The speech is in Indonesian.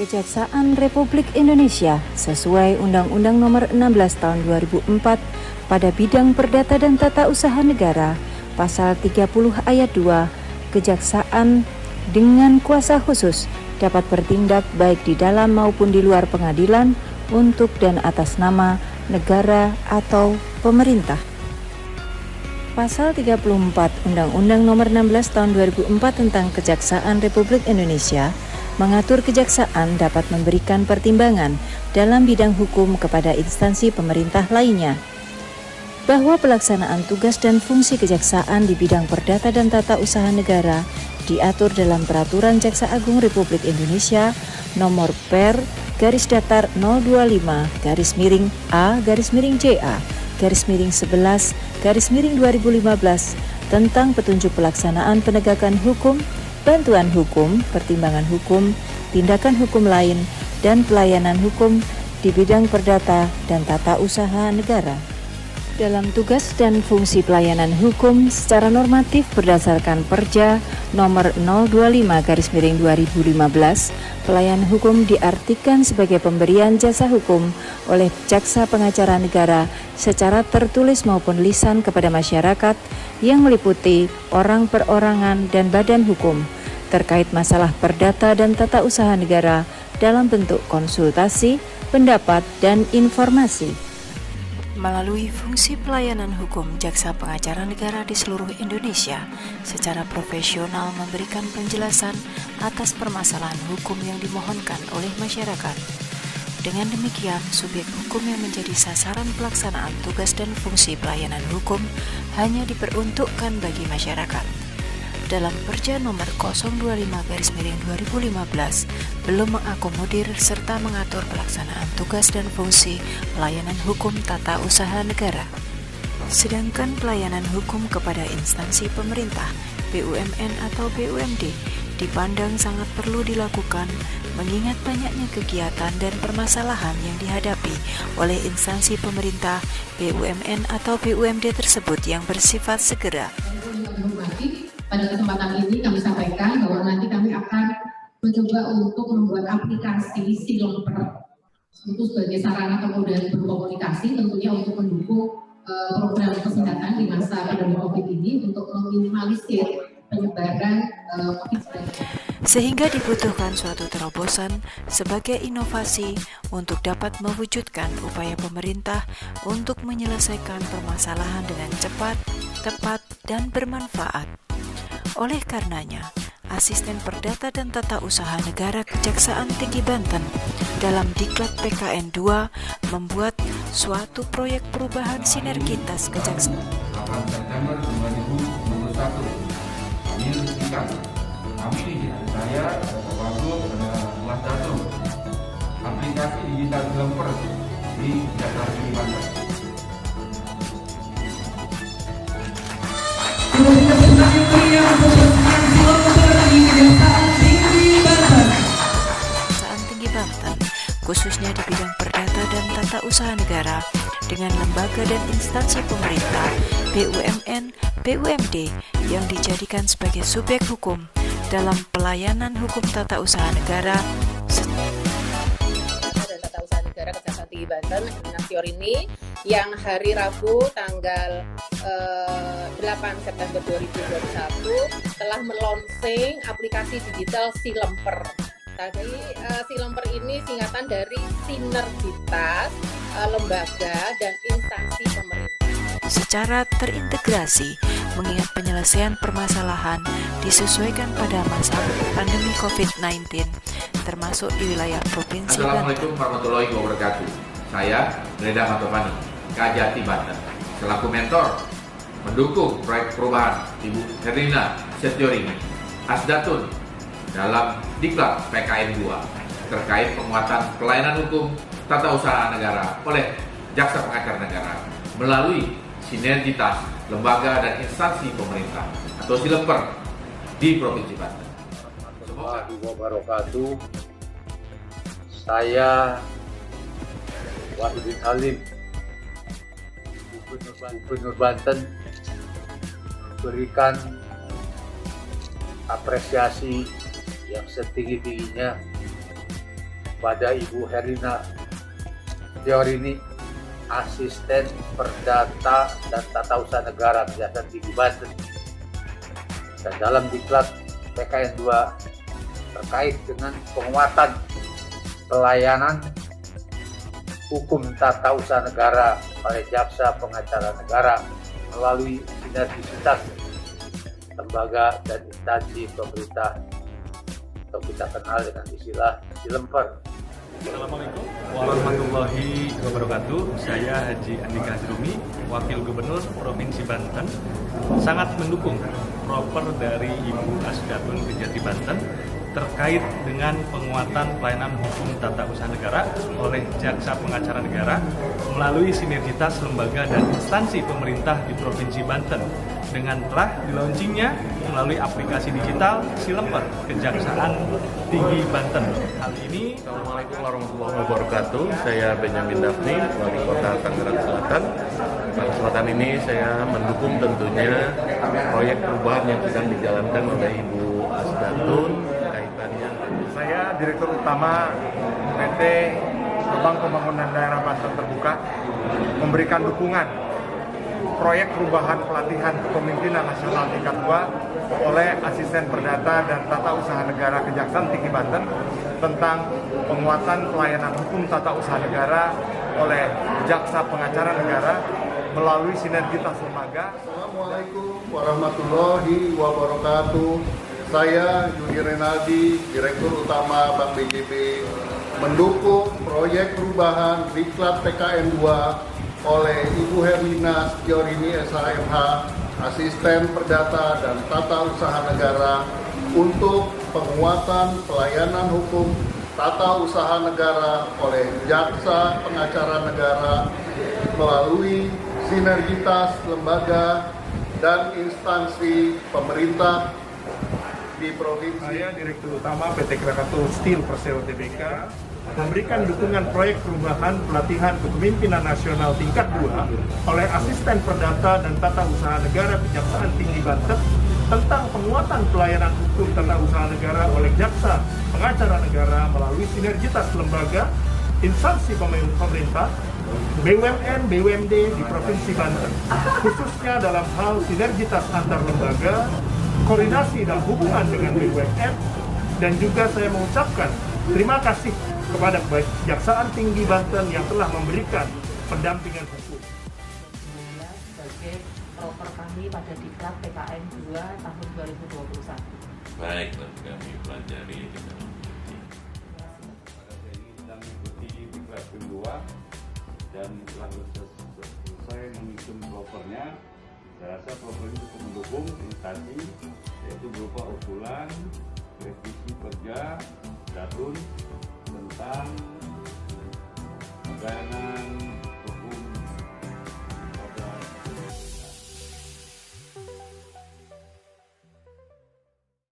Kejaksaan Republik Indonesia sesuai Undang-Undang Nomor 16 Tahun 2004 pada bidang perdata dan tata usaha negara, Pasal 30 Ayat 2, Kejaksaan dengan kuasa khusus dapat bertindak baik di dalam maupun di luar pengadilan untuk dan atas nama negara atau pemerintah. Pasal 34 Undang-Undang Nomor 16 Tahun 2004 tentang Kejaksaan Republik Indonesia mengatur kejaksaan dapat memberikan pertimbangan dalam bidang hukum kepada instansi pemerintah lainnya, bahwa pelaksanaan tugas dan fungsi kejaksaan di bidang perdata dan tata usaha negara diatur dalam Peraturan Jaksa Agung Republik Indonesia Nomor Per-25-A-JA-11-2015 tentang petunjuk pelaksanaan penegakan hukum, bantuan hukum, pertimbangan hukum, tindakan hukum lain, dan pelayanan hukum di bidang perdata dan tata usaha negara. Dalam tugas dan fungsi pelayanan hukum secara normatif berdasarkan Perja Nomor 025/2015, pelayanan hukum diartikan sebagai pemberian jasa hukum oleh jaksa pengacara negara secara tertulis maupun lisan kepada masyarakat yang meliputi orang perorangan dan badan hukum terkait masalah perdata dan tata usaha negara dalam bentuk konsultasi, pendapat, dan informasi. Melalui fungsi pelayanan hukum, jaksa pengacara negara di seluruh Indonesia secara profesional memberikan penjelasan atas permasalahan hukum yang dimohonkan oleh masyarakat. Dengan demikian, subjek hukum yang menjadi sasaran pelaksanaan tugas dan fungsi pelayanan hukum hanya diperuntukkan bagi masyarakat. Dalam Perja Nomor 025/2015 belum mengakomodir serta mengatur pelaksanaan tugas dan fungsi pelayanan hukum tata usaha negara. Sedangkan pelayanan hukum kepada instansi pemerintah, BUMN atau BUMD dipandang sangat perlu dilakukan mengingat banyaknya kegiatan dan permasalahan yang dihadapi oleh instansi pemerintah, BUMN atau BUMD tersebut yang bersifat segera. Pada kesempatan ini kami sampaikan bahwa nanti kami akan mencoba untuk membuat aplikasi Silomper itu sebagai sarana kemudahan berkomunikasi tentunya untuk mendukung program kesehatan di masa pandemi COVID ini untuk meminimalisir penyebaran COVID-19. Sehingga dibutuhkan suatu terobosan sebagai inovasi untuk dapat mewujudkan upaya pemerintah untuk menyelesaikan permasalahan dengan cepat, tepat, dan bermanfaat. Oleh karenanya, Asisten Perdata dan Tata Usaha Negara Kejaksaan Tinggi Banten dalam Diklat PKN 2 membuat suatu proyek perubahan sinergitas kejaksaan. 8 September 2021, kami resmikan. Kami di saya, Bapak Wagub, Mas Datuk, aplikasi digital Silomper di Kejaksaan Tinggi Banten. Kejaksaan Tinggi Banten, khususnya di bidang perdata dan tata usaha negara, dengan lembaga dan instansi pemerintah, BUMN, BUMD yang dijadikan sebagai subjek hukum dalam pelayanan hukum tata usaha negara dan tata usaha negara Kejaksaan Tinggi Banten Nasior ini yang hari Rabu tanggal 8 September 2021 telah melonsing aplikasi digital Silomper. Tadi Silomper ini singkatan dari sinergitas lembaga dan instansi pemerintah. Secara terintegrasi mengingat penyelesaian permasalahan disesuaikan pada masa pandemi COVID-19 termasuk di wilayah Provinsi Banten. Assalamualaikum warahmatullahi wabarakatuh. Saya Reda Matovani, Kajati Banten, selaku mentor mendukung proyek perubahan Ibu Herlina Setiorini Asdatun dalam Diklat PKN 2 terkait penguatan pelayanan hukum tata usaha negara oleh Jaksa Pengacara Negara melalui sinergitas lembaga dan instansi pemerintah atau Silomper di Provinsi Banten. Warahmatullahi wabarakatuh. Saya Wahidin Halim, Gubernur Banten, berikan apresiasi yang setinggi-tingginya pada Ibu Herlina Setiorini, Asisten Perdata dan Tata Usaha Negara Kejaksaan Tinggi Banten. Dan dalam diklat PKN 2 terkait dengan penguatan pelayanan hukum tata usaha negara oleh jaksa pengacara negara melalui sinergisitas lembaga dan instansi pemerintah atau kita kenal dengan istilah Silemper. Assalamualaikum warahmatullahi wabarakatuh. Saya Haji Andika Hazrumi, Wakil Gubernur Provinsi Banten, sangat mendukung proper dari Ibu Asdatun Kejati Banten terkait dengan penguatan pelayanan hukum tata usaha negara oleh Jaksa Pengacara Negara melalui sinergitas lembaga dan instansi pemerintah di Provinsi Banten dengan telah dilaunchingnya melalui aplikasi digital Silemper Kejaksaan Tinggi Banten. Hal ini Assalamualaikum warahmatullahi wabarakatuh. Saya Benyamin Daphni, Wali Kota Tangerang Selatan. Pada kesempatan ini saya mendukung tentunya proyek perubahan yang sedang dijalankan oleh Ibu Asdatun kaitannya. Saya Direktur Utama PT Bank Pembangunan Daerah Banten Terbuka memberikan dukungan proyek perubahan pelatihan kepemimpinan nasional tingkat 2 oleh Asisten Perdata dan Tata Usaha Negara Kejaksaan Tinggi Banten tentang penguatan pelayanan hukum tata usaha negara oleh Jaksa Pengacara Negara melalui sinergitas lembaga. Assalamualaikum warahmatullahi wabarakatuh. Saya Yudi Renaldi, Direktur Utama Bank BJB, mendukung proyek perubahan diklat PKN 2 oleh Ibu Herlina Setiorini SHMH, Asisten Perdata dan Tata Usaha Negara untuk penguatan pelayanan hukum tata usaha negara oleh Jaksa Pengacara Negara melalui sinergitas lembaga dan instansi pemerintah di provinsi. Saya Direktur Utama PT Krakatau Steel Persero Tbk memberikan dukungan proyek perubahan pelatihan kepemimpinan nasional tingkat 2 oleh Asisten Perdata dan Tata Usaha Negara Kejaksaan Tinggi Banten tentang penguatan pelayanan hukum tata usaha negara oleh Jaksa Pengacara Negara melalui sinergitas lembaga, instansi pemerintah, BUMN, BUMD di Provinsi Banten, khususnya dalam hal sinergitas antar lembaga, koordinasi dan hubungan dengan BUMN, dan juga saya mengucapkan terima kasih kepada Kejaksaan Tinggi Banten yang telah memberikan pendampingan hukum. Sebagai proper kami pada diklat PKN 2 tahun 2021. Baik, nanti kami pelajari kita mengerti. Pada hari ini sedang mengikuti diklat kedua dan telah selesai menghitung propernya. Saya rasa proper ini cukup mendukung instansi, yaitu berupa usulan revisi perda Datun tentang pelayanan